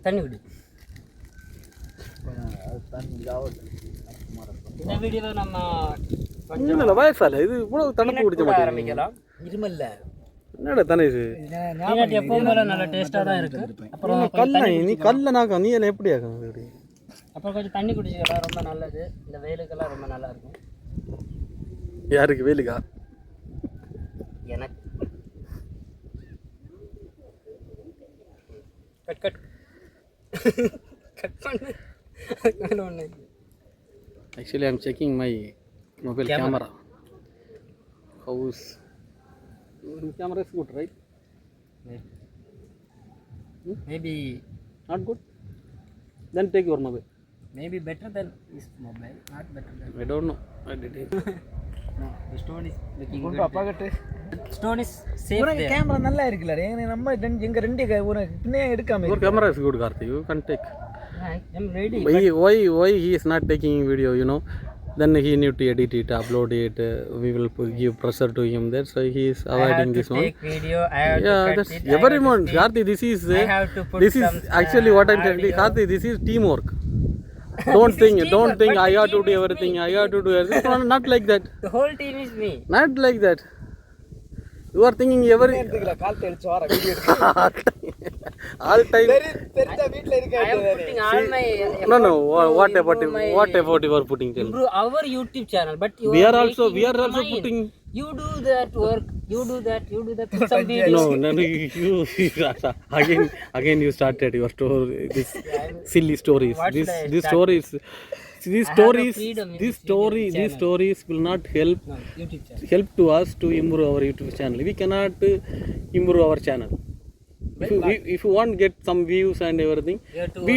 தண்ணி விடு. இந்த வீடியோவில் நம்ம கொஞ்சம் வயசால இது இவ்வளவு தண்ணி குடிச்ச மாட்டேன் ஆரம்பிக்கலாம். இருமல்ல என்னடா தானே இது எப்பவும் போல நல்ல டேஸ்ட்டாக தான் இருக்கு. அப்புறம் கல்ல நீ கல்ல நாக்க நீ என்ன எப்படி ஆகும்? அப்புறம் கொஞ்சம் தண்ணி குடிச்சிக்கலாம், ரொம்ப நல்லது. இந்த வெயிலுக்கெல்லாம் ரொம்ப நல்லா இருக்கும். யாருக்கு வெயிலுக்கா? எனக்கு. கட் கட் கட் பண்ணு. ஒன்று Actually, I'm checking my mobile camera. How's camera is good, right? Maybe not good. Then take your mobile. Maybe better than this mobile, not better than. I don't know. I did it. No, the stone is looking good. Apagate. Stone is safe. Your camera nalla irukla. Namma enga rendu unak pinne edukama. Your camera is good, Karthi. You can take. I am ready. Why he is not taking video, you know? Then he need to edit it, upload it. We will give pressure to him. That's why he is avoiding this one. Take video. I have to cut that's it. everyone. Karthi, this is. I have to put this is actually what I'm telling. Karthi, this is teamwork. Don't think I have to do everything. I have to do everything. Not like that. The whole team is me. Not like that. You are thinking every all time. No. What effort you are putting? Improve our YouTube channel, but we are also putting. You do that work. You do that. Put some videos. No. You again you started your story. This silly stories. These stories will not help to us to improve our YouTube channel. We cannot improve our channel. If you want to get some views and everything, we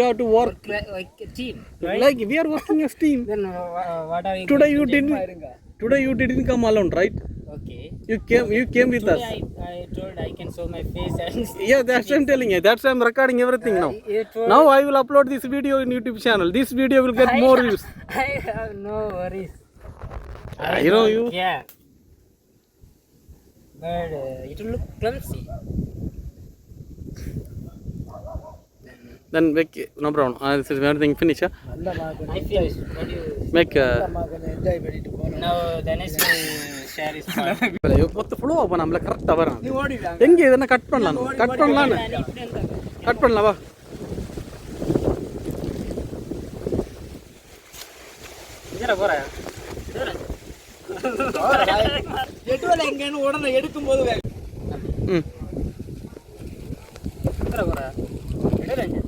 have to work like a team, right? Like we are working as team. Then what are you? Today you didn't come alone, right? Okay. You came with today us. I told I can show my face and. Yeah, that's what I'm telling you. That's why I'm recording everything now. Now I will upload this video in YouTube channel. This video will get more views. I have no worries. You. Yeah. But it will look clumsy. Then make no problem. This is everything finish. I finished. What do you? Make. Now Ganesh will share his part. மொத்த flow அப்ப நம்மள கரெக்ட்டா வரும். எங்க இதென்ன cut பண்ணலாம். Cut பண்ணலாம் வா. இதர போறா. எட்டுவல எங்கன்னு உடனே எடுக்கும்போது இதர போறா. எடுறங்க.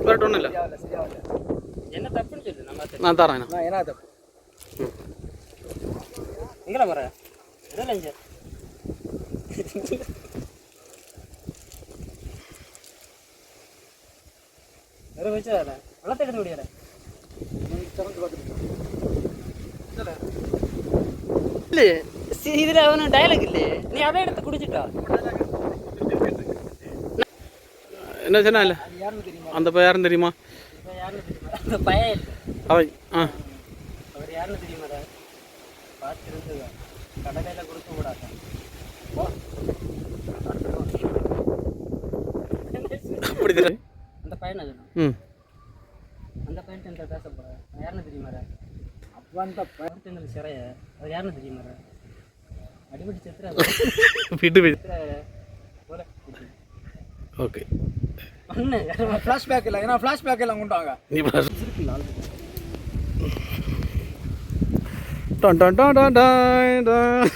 கரெக்ட் ஒண்ணு இல்ல. என்ன தப்புன்னு சொல்லு நம்ம நான் தரேன். நான் என்ன தப்பு? எங்கடா போற? எடுறங்க. வேற வெச்சடா. வளத்த எடுத்து ஓடிடா. திறந்து பாத்துட்டு. இல்ல இதுல அவன டயலாக் இல்ல. நீ அதை எடுத்து குடிச்சிட்டா. என்ன சொன்னா இல்ல? அந்த பையன் யாருன்னு தெரியுமா? அந்த பையன் அவன் அவர் யாருன்னு தெரியுமாடா? பார்த்துருந்துங்க. கடலையில கொடுக்க கூடாது. அப்படி தெரியும். அந்த பையனை சொன்னா. அந்த பையன் கிட்ட பேச போறேன். யாருன்னு தெரியுமாடா? அப்ப அந்த பையன் சிறைய அவர் யாருன்னு தெரியுமாடா? அடிபட்டு செத்துறாரு. விட்டு போல. ஓகே. ஒண்ணு ஃபிளாஷ்பேக் இல்ல. ஏனா ஃபிளாஷ்பேக் எல்லாம் கொண்டாங்க. நீ பாஸ் இருக்குல. டன் டன் டன் டன் டன்.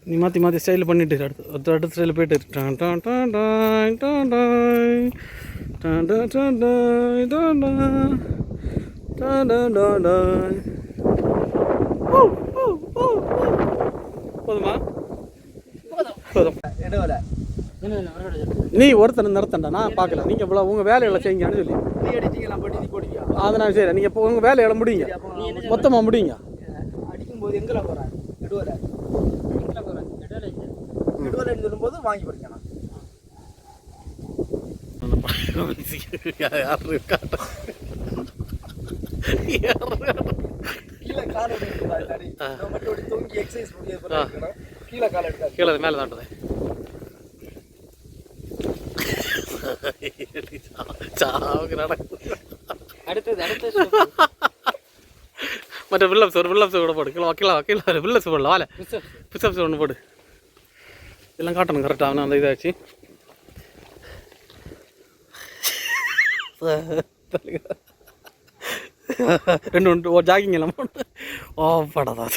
நீ மாற்றி ஸ்டைல் பண்ணிட்டு அடுத்த ஸ்டைலில் போயிட்டு டான் டான் டான் டான் டான் டான் டான் டான் டான் டான் டான் டான் டான். போதுமா? போதும். நீ ஒருத்தர் நிறுத்தண்டா, நான் பார்க்கல. நீங்கள் இவ்வளோ உங்கள் வேலைகளை செய்யுங்கன்னு சொல்லி அதை நான் சரி. நீங்கள் இப்போ உங்கள் வேலைகளை முடியுங்க, மொத்தமாக முடியுங்க. அடிக்கும்போது எங்கே போகிறேன்? நெடுவலைன்னு சொல்லும்போது வாங்கி படிக்கணும். யார் இருக்கா? கீழே கால் எடுத்து மட்டும் தூங்கி எக்ஸசைஸ் பண்ணி கீழே கால் எடுக்காது, கீழே மேலே தாண்டது. அடுத்தது மற்ற வில்லப்ஸ் ஒரு வில்லப்ஸ் கூட போடு. கீழே வில்லப்ஸ் போடல, வாழை புஷ்அப்ஸ் ஒன்று போடு. இதெல்லாம் காட்டணும் கரெக்டாக. அவனை அந்த இதாச்சு ரெண்டு ஒன்று ஜாகிங் எல்லாம் போட்டு ஓ படாதான்.